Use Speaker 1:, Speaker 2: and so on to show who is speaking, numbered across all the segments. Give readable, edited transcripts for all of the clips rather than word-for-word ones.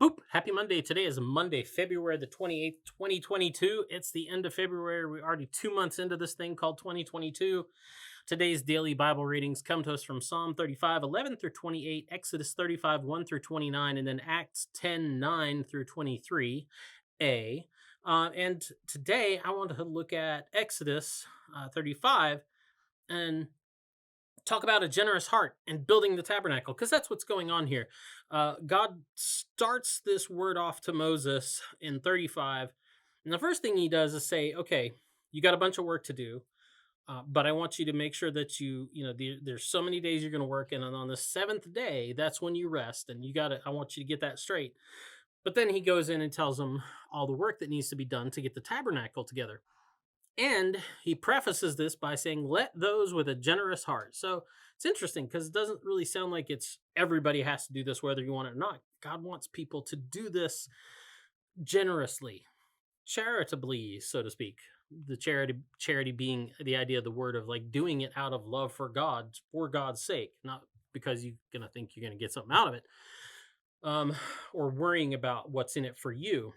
Speaker 1: Boop. Happy Monday. Today is Monday, February the 28th, 2022. It's the end of February. We're already 2 months into this thing called 2022. Today's daily Bible readings come to us from Psalm 35, 11 through 28, Exodus 35, 1 through 29, and then Acts 10, 9 through 23a. And today I want to look at Exodus 35 and talk about a generous heart and building the tabernacle, because that's what's going on here. God starts this word off to Moses in 35, and the first thing he does is say, okay, you got a bunch of work to do, but I want you to make sure that there's so many days you're going to work, and on the seventh day, that's when you rest, and I want you to get that straight. But then he goes in and tells them all the work that needs to be done to get the tabernacle together. And he prefaces this by saying, let those with a generous heart. So it's interesting because it doesn't really sound like it's everybody has to do this, whether you want it or not. God wants people to do this generously, charitably, so to speak. The charity being the idea of the word of like doing it out of love for God, for God's sake, not because you're going to think you're going to get something out of it, or worrying about what's in it for you.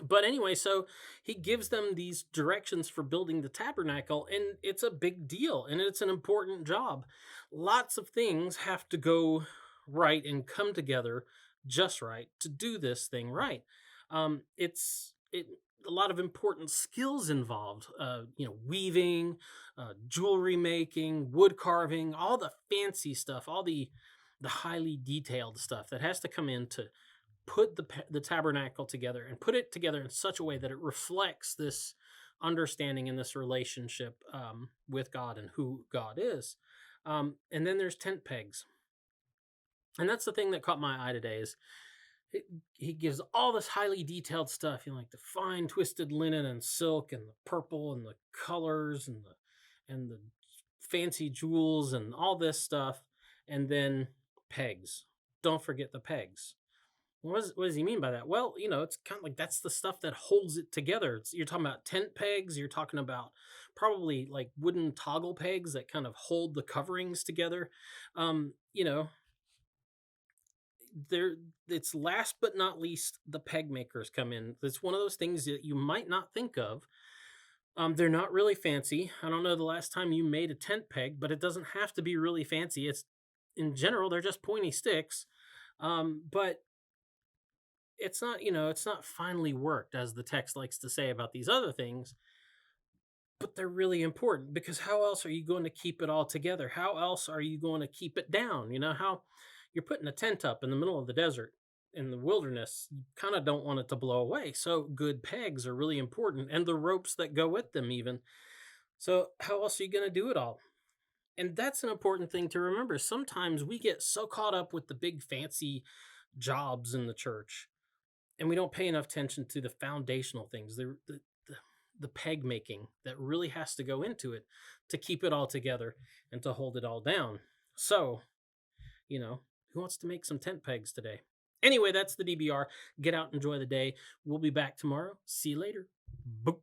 Speaker 1: But anyway, so he gives them these directions for building the tabernacle, and it's a big deal, and it's an important job. Lots of things have to go right and come together just right to do this thing right. It's a lot of important skills involved. Weaving, jewelry making, wood carving, all the fancy stuff, all the highly detailed stuff that has to come in to put the tabernacle together and put it together in such a way that it reflects this understanding and this relationship with God and who God is. And then there's tent pegs. And that's the thing that caught my eye today is he gives all this highly detailed stuff, like the fine twisted linen and silk and the purple and the colors and the fancy jewels and all this stuff. And then pegs. Don't forget the pegs. What does he mean by that? Well, it's kind of like that's the stuff that holds it together. You're talking about tent pegs. You're talking about probably like wooden toggle pegs that kind of hold the coverings together. It's last but not least, the peg makers come in. It's one of those things that you might not think of. They're not really fancy. I don't know the last time you made a tent peg, but it doesn't have to be really fancy. It's in general, they're just pointy sticks. But it's not finely worked, as the text likes to say about these other things, but they're really important, because how else are you going to keep it all together? How else are you going to keep it down? How you're putting a tent up in the middle of the desert in the wilderness, you kind of don't want it to blow away. So good pegs are really important, and the ropes that go with them even. So how else are you going to do it all? And that's an important thing to remember. Sometimes we get so caught up with the big fancy jobs in the church, and we don't pay enough attention to the foundational things, the peg making that really has to go into it to keep it all together and to hold it all down. So, who wants to make some tent pegs today? Anyway, that's the DBR. Get out and enjoy the day. We'll be back tomorrow. See you later. Boop.